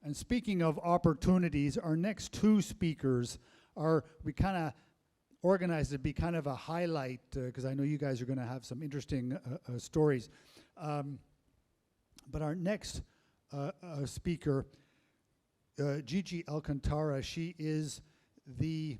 And speaking of opportunities, our next two speakers we kind of organized it to be kind of a highlight, because I know you guys are going to have some interesting stories. But our next speaker, Gigi Alcantara, she is the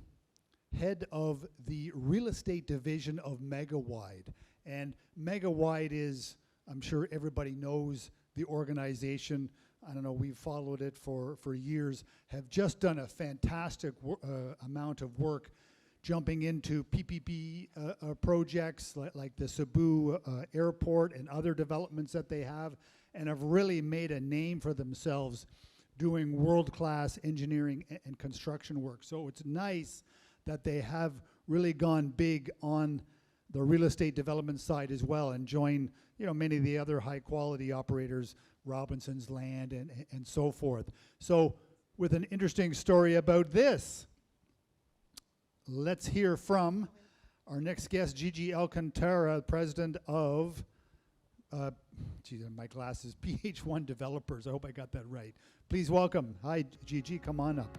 head of the real estate division of Megawide. And Megawide is, I'm sure everybody knows the organization. I don't know, we've followed it for years, have just done a fantastic amount of work jumping into PPP projects like the Cebu airport and other developments that they have, and have really made a name for themselves doing world-class engineering and construction work. So it's nice that they have really gone big on the real estate development side as well, and join many of the other high-quality operators, Robinson's Land and so forth. So with an interesting story about this, let's hear from our next guest, Gigi Alcantara, president of, my glasses, PH1 Developers. I hope I got that right. Please welcome. Hi, Gigi, come on up.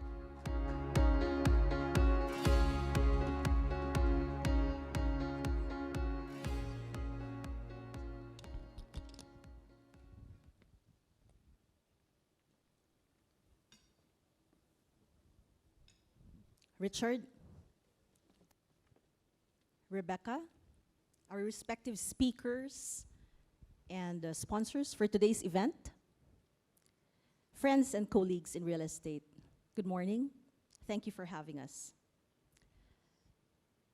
Richard, Rebecca, our respective speakers and sponsors for today's event, friends and colleagues in real estate, good morning. Thank you for having us.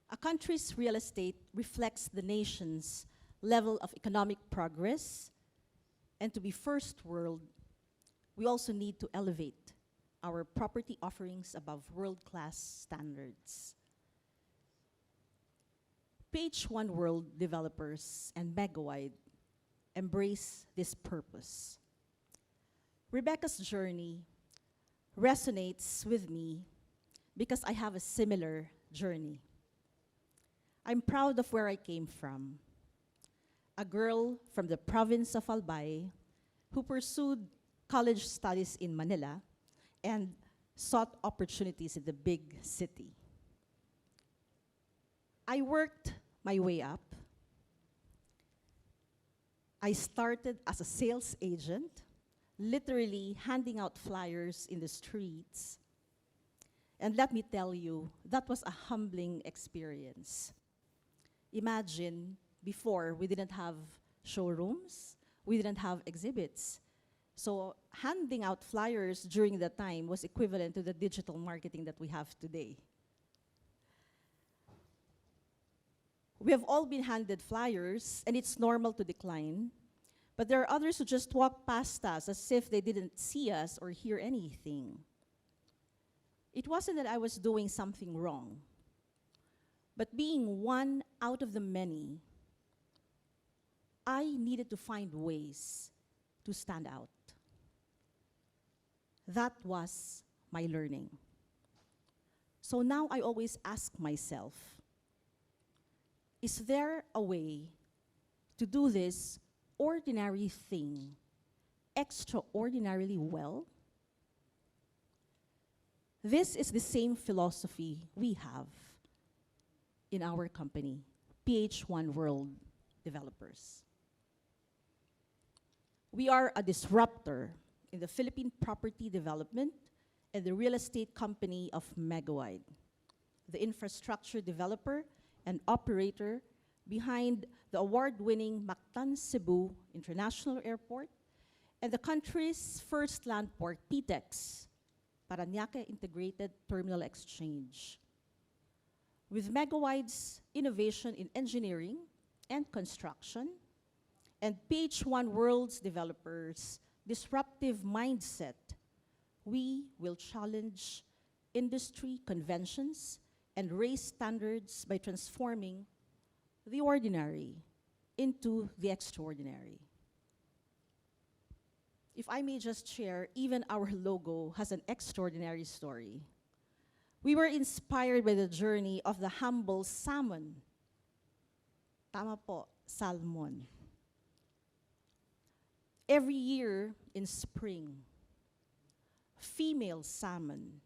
A country's real estate reflects the nation's level of economic progress, and to be first world, we also need to elevate our property offerings above world-class standards. PH1 World Developers and Megawide embrace this purpose. Rebecca's journey resonates with me because I have a similar journey. I'm proud of where I came from. A girl from the province of Albay who pursued college studies in Manila and sought opportunities in the big city. I worked my way up. I started as a sales agent, literally handing out flyers in the streets. And let me tell you, that was a humbling experience. Imagine, before, we didn't have showrooms, we didn't have exhibits. So handing out flyers during that time was equivalent to the digital marketing that we have today. We have all been handed flyers, and it's normal to decline. But there are others who just walk past us as if they didn't see us or hear anything. It wasn't that I was doing something wrong, but being one out of the many, I needed to find ways to stand out. That was my learning. So now I always ask myself, is there a way to do this ordinary thing extraordinarily well? This is the same philosophy we have in our company, PH1 World Developers. We are a disruptor in the Philippine property development and the real estate company of Megawide, the infrastructure developer and operator behind the award-winning Mactan Cebu International Airport and the country's first land port, PTEX, Parañaque Integrated Terminal Exchange. With Megawide's innovation in engineering and construction, and PH1 World's developers' disruptive mindset, we will challenge industry conventions and raise standards by transforming the ordinary into the extraordinary. If I may just share, even our logo has an extraordinary story. We were inspired by the journey of the humble salmon. Tama po, salmon. Every year in spring, female salmon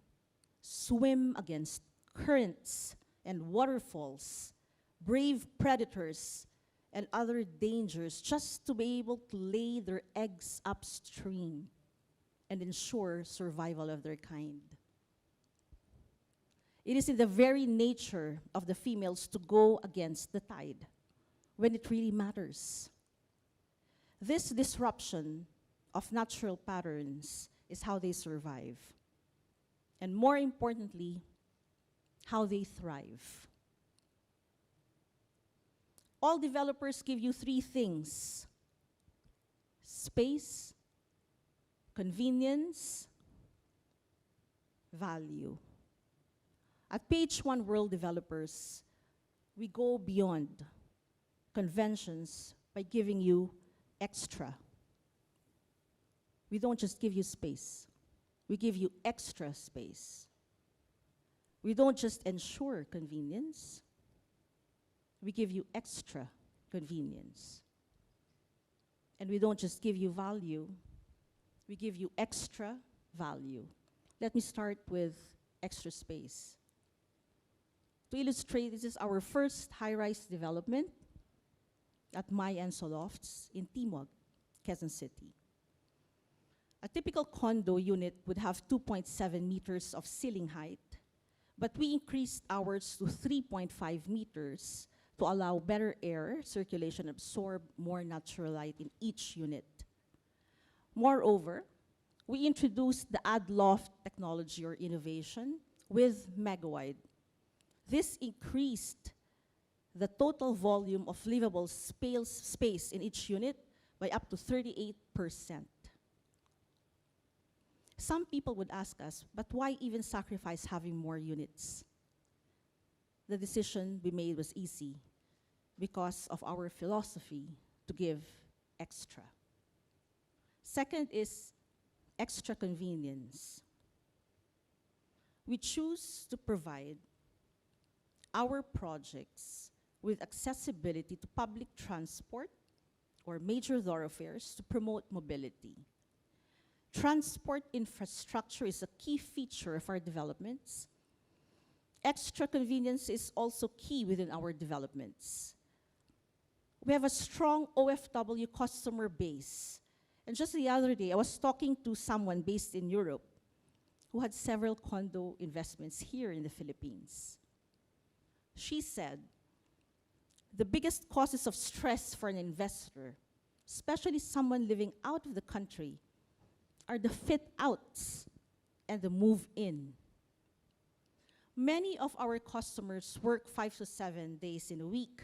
swim against currents and waterfalls, brave predators and other dangers just to be able to lay their eggs upstream and ensure survival of their kind. It is in the very nature of the females to go against the tide when it really matters. This disruption of natural patterns is how they survive, and more importantly, how they thrive. All developers give you three things: space, convenience, value. At Page One World Developers, we go beyond conventions by giving you extra. We don't just give you space, we give you extra space. We don't just ensure convenience, we give you extra convenience. And we don't just give you value, we give you extra value. Let me start with extra space. To illustrate, this is our first high-rise development at My Enso Lofts in Timog, Quezon City. A typical condo unit would have 2.7 meters of ceiling height, but we increased ours to 3.5 meters to allow better air circulation, absorb more natural light in each unit. Moreover, we introduced the Add Loft technology or innovation with Megawide. This increased the total volume of livable space in each unit by up to 38%. Some people would ask us, but why even sacrifice having more units? The decision we made was easy because of our philosophy to give extra. Second is extra convenience. We choose to provide our projects with accessibility to public transport or major thoroughfares to promote mobility. Transport infrastructure is a key feature of our developments. Extra convenience is also key within our developments. We have a strong OFW customer base. And just the other day, I was talking to someone based in Europe who had several condo investments here in the Philippines. She said, the biggest causes of stress for an investor, especially someone living out of the country, are the fit-outs and the move-in. Many of our customers work 5 to 7 days in a week,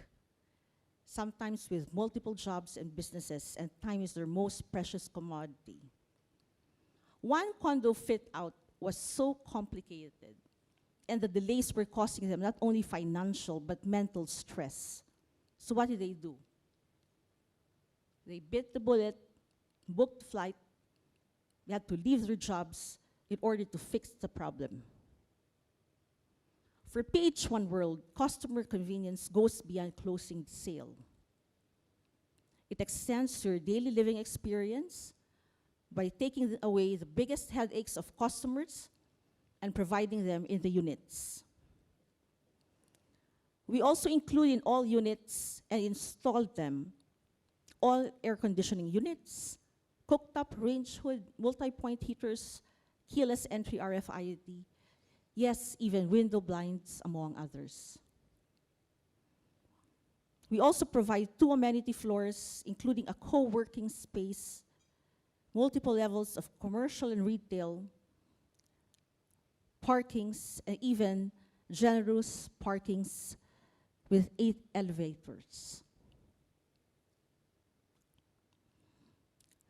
sometimes with multiple jobs and businesses, and time is their most precious commodity. One condo fit-out was so complicated, and the delays were costing them not only financial, but mental stress. So what did they do? They bit the bullet, booked flight. They had to leave their jobs in order to fix the problem. For Page One World, customer convenience goes beyond closing the sale. It extends to your daily living experience by taking away the biggest headaches of customers and providing them in the units. We also include in all units and installed them all air conditioning units, cooktop range hood, multi-point heaters, keyless entry RFID, yes, even window blinds, among others. We also provide 2 amenity floors, including a co-working space, multiple levels of commercial and retail, parkings, and even generous parkings with 8 elevators.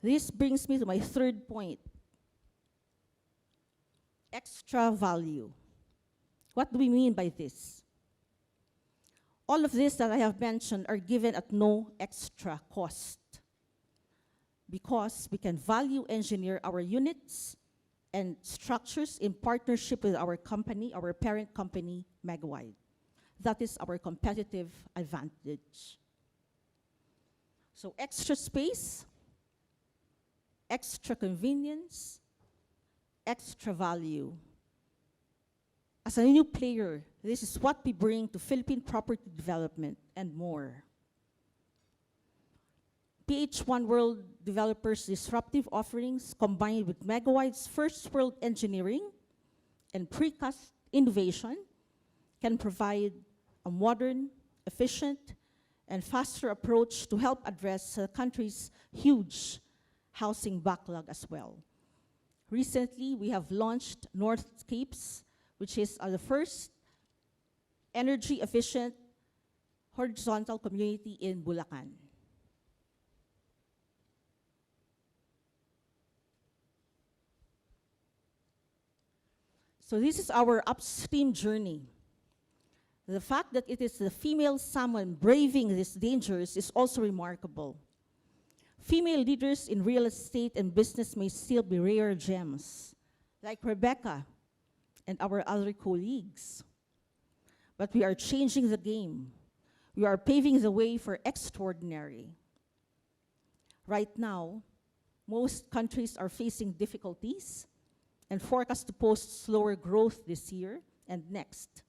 This brings me to my third point, extra value. What do we mean by this? All of this that I have mentioned are given at no extra cost because we can value engineer our units and structures in partnership with our company, our parent company, Megawide. That is our competitive advantage. So extra space, extra convenience, extra value. As a new player, this is what we bring to Philippine property development and more. PH1 World Developers' disruptive offerings, combined with Megawide's first world engineering and precast innovation, can provide a modern, efficient, and faster approach to help address the country's huge housing backlog as well. Recently, we have launched Northscapes, which is the first energy-efficient horizontal community in Bulacan. So this is our upstream journey. The fact that it is the female salmon braving these dangers is also remarkable. Female leaders in real estate and business may still be rare gems, like Rebecca and our other colleagues. But we are changing the game. We are paving the way for extraordinary. Right now, most countries are facing difficulties and forecast to post slower growth this year and next.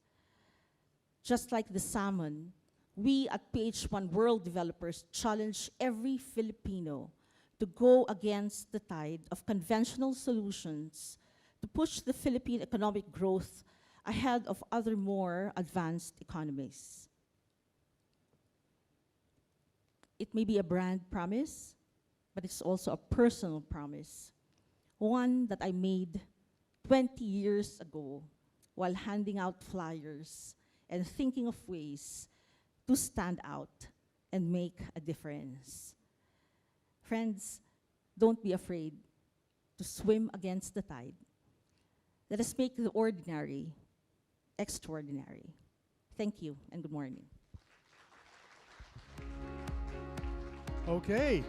Just like the salmon, we at PH1 World Developers challenge every Filipino to go against the tide of conventional solutions to push the Philippine economic growth ahead of other more advanced economies. It may be a brand promise, but it's also a personal promise, one that I made 20 years ago while handing out flyers and thinking of ways to stand out and make a difference. Friends, don't be afraid to swim against the tide. Let us make the ordinary extraordinary. Thank you and good morning. Okay.